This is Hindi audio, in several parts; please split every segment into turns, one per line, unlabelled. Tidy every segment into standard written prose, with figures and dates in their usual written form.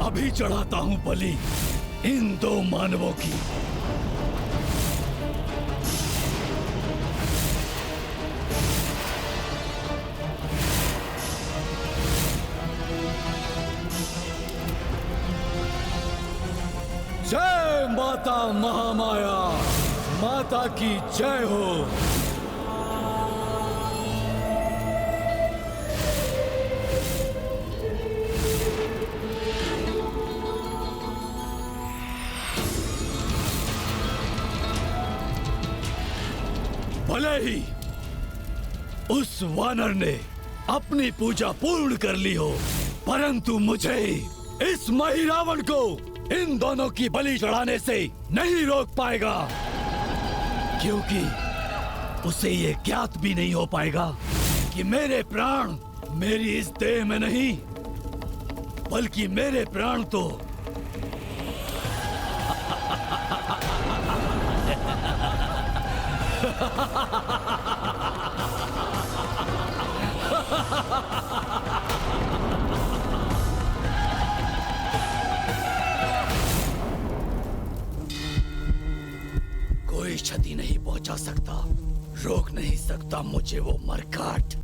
अभी चढ़ाता हूं बलि इन दो मानवों की। जय माता महामाया, माता की जय हो। भले ही उस वानर ने अपनी पूजा पूर्ण कर ली हो, परंतु मुझे इस मही रावण को इन दोनों की बलि चढ़ाने से नहीं रोक पाएगा, क्योंकि उसे ये ज्ञात भी नहीं हो पाएगा कि मेरे प्राण मेरी इस देह में नहीं, बल्कि मेरे प्राण तो कोई क्षति नहीं पहुंचा सकता, रोक नहीं सकता मुझे वो मरकाट।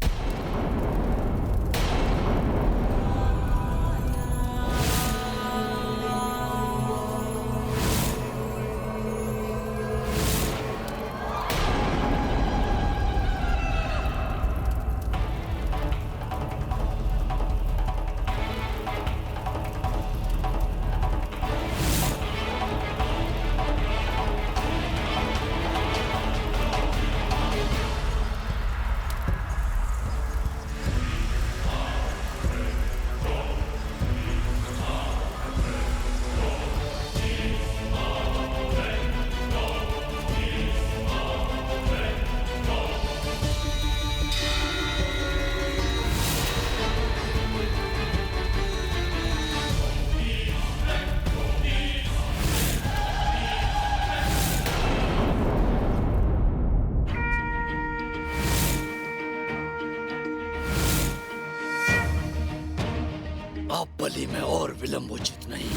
अब बलि में और विलंब उचित नहीं।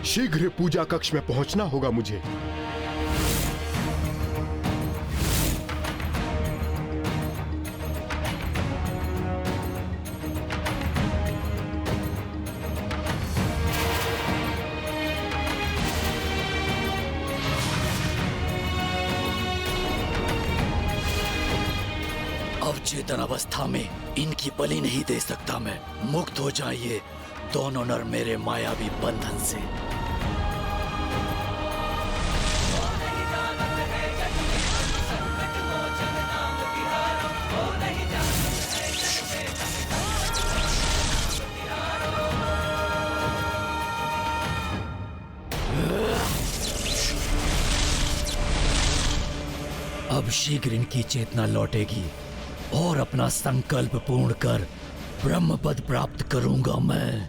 शीघ्र पूजा कक्ष में पहुंचना होगा मुझे।
अब चेतन अवस्था में इनकी बलि नहीं दे सकता मैं। मुक्त हो जाइए दोनों नर मेरे मायावी बंधन से। अब शीघ्र इनकी चेतना लौटेगी और अपना संकल्प पूर्ण कर ब्रह्म पद प्राप्त करूंगा मैं।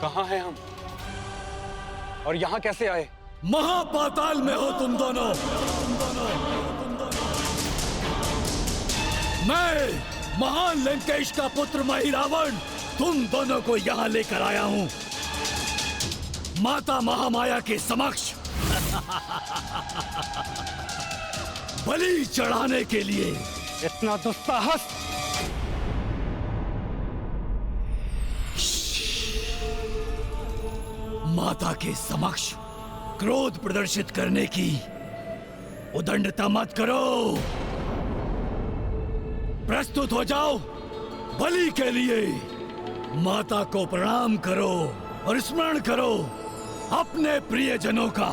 कहाँ हैं हम और यहाँ कैसे आए?
महापाताल में हो तुम दोनों। मैं महान लंकेश का पुत्र मही रावण तुम दोनों को यहाँ लेकर आया हूँ माता महामाया के समक्ष बलि चढ़ाने के लिए।
इतना दुस्साहस!
माता के समक्ष क्रोध प्रदर्शित करने की उदंडता मत करो। प्रस्तुत हो जाओ बलि के लिए। माता को प्रणाम करो और स्मरण करो अपने प्रियजनों का।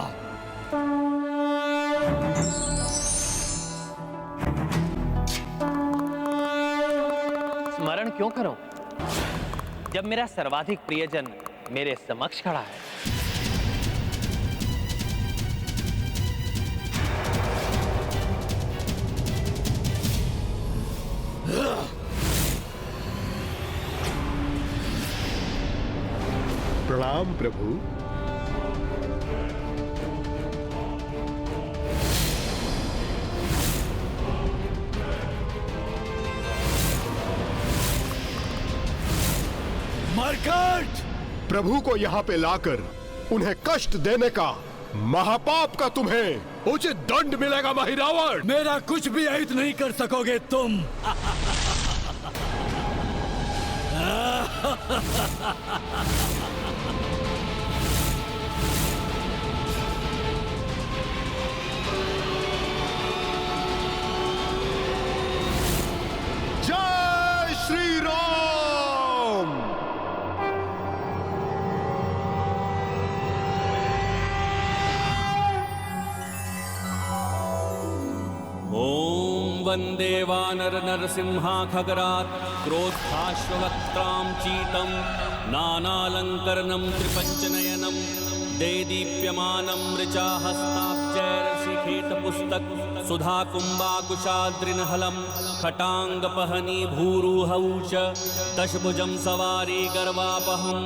क्यों करूं जब मेरा सर्वाधिक प्रियजन मेरे समक्ष खड़ा है?
प्रणाम प्रभु।
मरकट!
प्रभु को यहाँ पे लाकर उन्हें कष्ट देने का महापाप का तुम्हें उचित दंड मिलेगा महिरावण।
मेरा कुछ भी अहित नहीं कर सकोगे तुम।
जय श्री राम।
ॐ वन्दे वानर नरसिंहा खगरात् क्रोधाश्ववक्त्रां चीतं नानालङ्करणं त्रिपञ्चनयनं देदीप्यमानं ऋचाहस्ताब्जैरशिखेतपुस्तक सुधाकुम्बाकुशाद्रिनहलं खटाङ्गपहनी भूरुहौ च दशभुजं सवारी गर्वापहम्।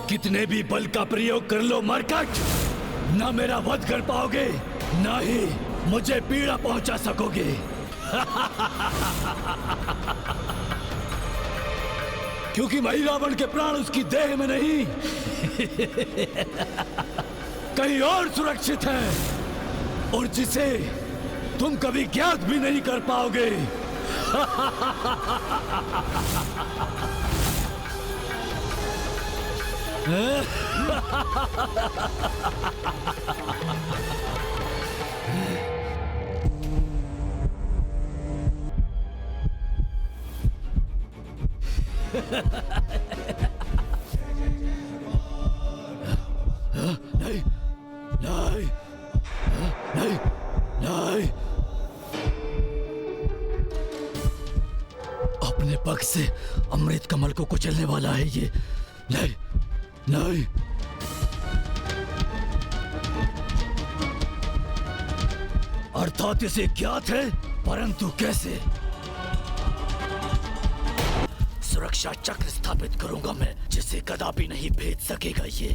कितने भी बल का प्रयोग कर लो मरकट, ना मेरा वध कर पाओगे, ना ही मुझे पीड़ा पहुंचा सकोगे। क्योंकि महिरावण के प्राण उसकी देह में नहीं कहीं और सुरक्षित है, और जिसे तुम कभी ज्ञात भी नहीं कर पाओगे। नहीं, नहीं, नहीं, नहीं। अपने पग से अमृत कमल को कुचलने वाला है ये। नहीं, नहीं। अर्थात इसे ज्ञात है, परंतु कैसे? सुरक्षा चक्र स्थापित करूंगा मैं, जिसे कदापि नहीं भेद सकेगा ये।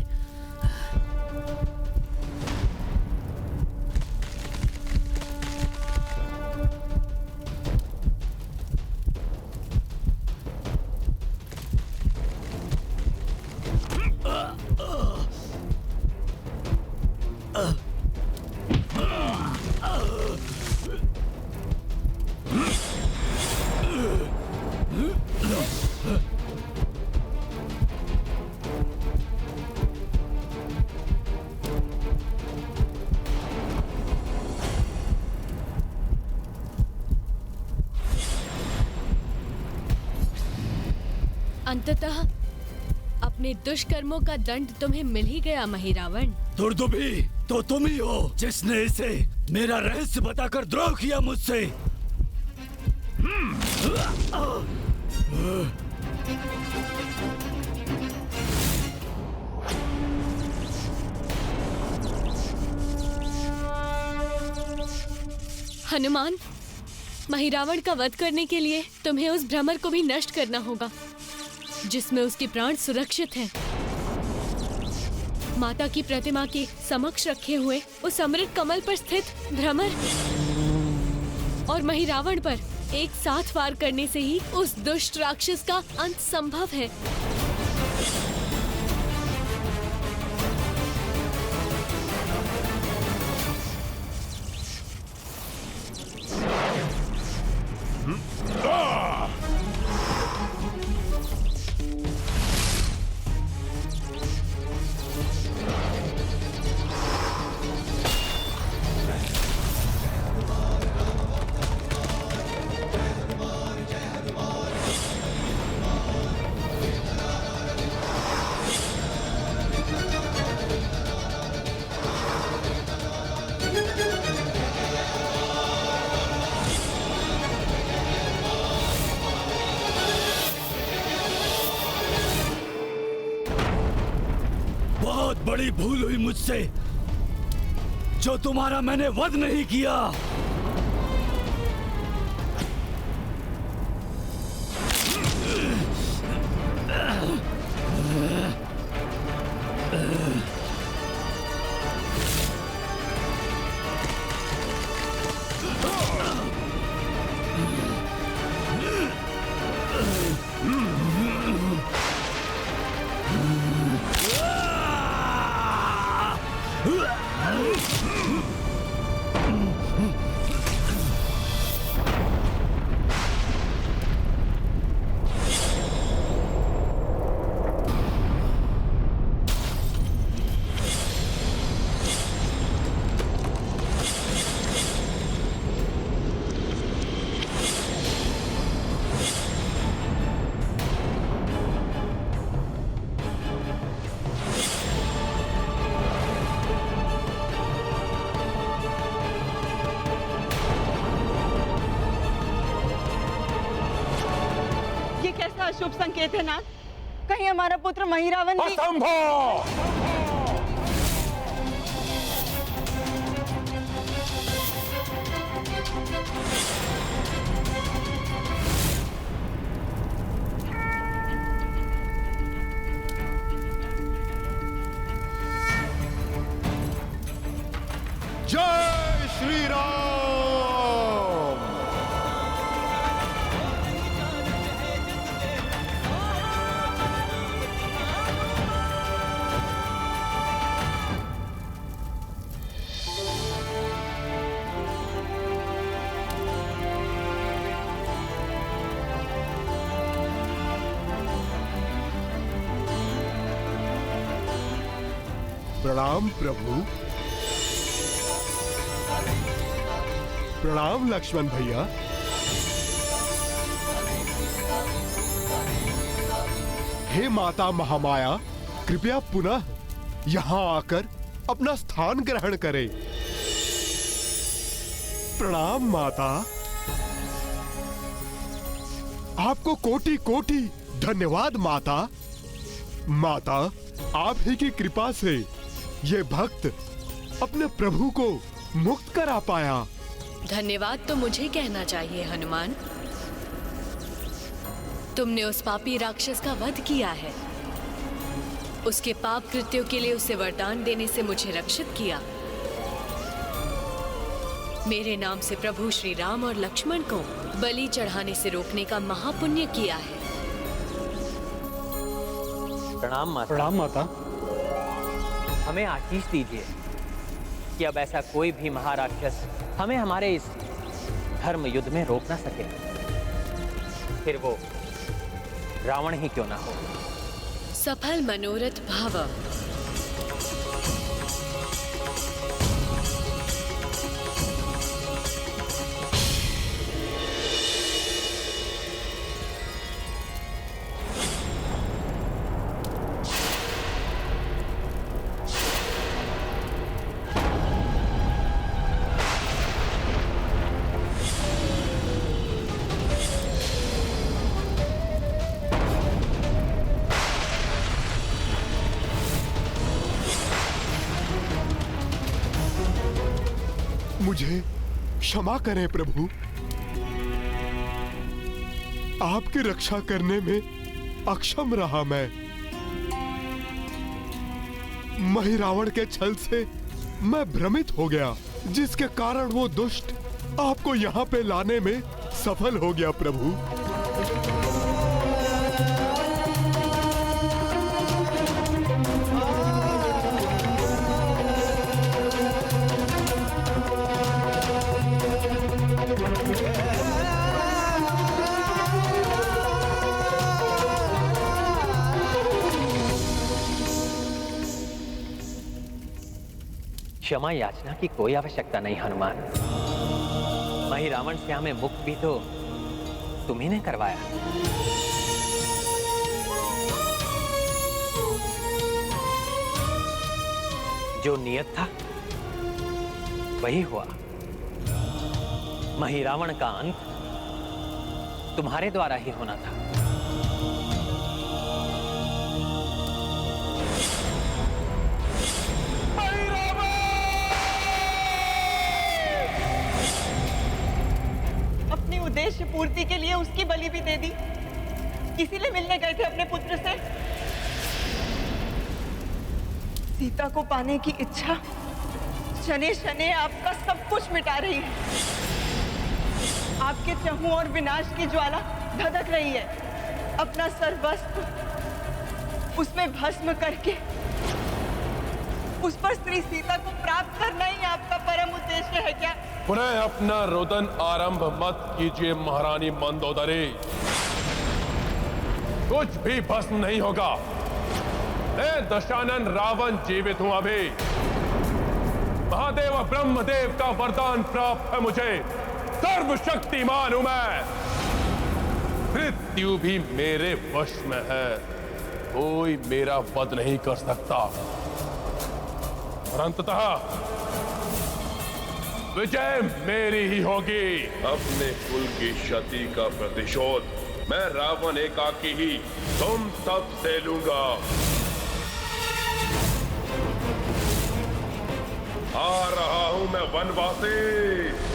अंततः अपने दुष्कर्मों का दंड तुम्हें मिल ही गया महिरावण।
दुर्दुभी तो तुम ही हो जिसने इसे मेरा रहस्य बताकर द्रोह किया मुझसे।
हनुमान, महिरावण का वध करने के लिए तुम्हें उस भ्रमर को भी नष्ट करना होगा जिसमें उसके प्राण सुरक्षित हैं। माता की प्रतिमा के समक्ष रखे हुए उस अमृत कमल पर स्थित भ्रमर और महिरावण पर एक साथ वार करने से ही उस दुष्ट राक्षस का अंत संभव है।
बहुत बड़ी भूल हुई मुझसे, जो तुम्हारा मैंने वध नहीं किया।
शुभ संकेत है नाथ। कहीं हमारा पुत्र महिरावण भी...
असंभव! जय श्री राम। प्रणाम प्रभु। प्रणाम लक्ष्मण भैया। हे माता महामाया, कृपया पुनः यहाँ आकर अपना स्थान ग्रहण करें। प्रणाम माता। आपको कोटि कोटि धन्यवाद माता। माता, आप ही की कृपा से ये भक्त अपने प्रभु को मुक्त करा पाया।
धन्यवाद तो मुझे कहना चाहिए हनुमान। तुमने उस पापी राक्षस का वध किया है, उसके पाप कृत्यों के लिए उसे वरदान देने से मुझे रक्षित किया। मेरे नाम से प्रभु श्री राम और लक्ष्मण को बलि चढ़ाने से रोकने का महापुण्य किया है।
प्रणाम माता।
प्रणाम माता।
हमें आशीष दीजिए कि अब ऐसा कोई भी महाराक्षस हमें हमारे इस धर्म युद्ध में रोक ना सके, फिर वो रावण ही क्यों ना हो।
सफल मनोरथ भाव।
मुझे क्षमा करें प्रभु। आपकी रक्षा करने में अक्षम रहा मैं। महिरावण के छल से मैं भ्रमित हो गया, जिसके कारण वो दुष्ट आपको यहाँ पे लाने में सफल हो गया प्रभु।
क्षमा याचना की कोई आवश्यकता नहीं हनुमान। महिरावण से हमें मुक्त भी तो तुम्ही ने करवाया। जो नियत था वही हुआ। महिरावण का अंत तुम्हारे द्वारा ही होना था।
अपनी उद्देश्य पूर्ति के लिए उसकी बलि भी दे दी। इसीलिए मिलने गए थे अपने पुत्र से। सीता को पाने की इच्छा शनि शनि आपका सब कुछ मिटा रही है। आपके चहुं और विनाश की ज्वाला धधक रही है। अपना सर्वस्व उसमें भस्म करके उस पर स्त्री सीता को प्राप्त करना ही आपका परम उद्देश्य है क्या?
पुनः अपना रोदन आरंभ मत कीजिए महारानी मंदोदरी। कुछ भी भस्म नहीं होगा। मैं दशानन रावण जीवित हूं अभी। महादेव ब्रह्मदेव का वरदान प्राप्त है मुझे। सर्वशक्तिमान हूं मैं। मृत्यु भी मेरे वश में है। कोई मेरा वध नहीं कर सकता। और अंततः विजय मेरी ही होगी।
अपने कुल की क्षति का प्रतिशोध मैं रावण एकाकी ही तुम सब से लूंगा। आ रहा हूं मैं वनवासी।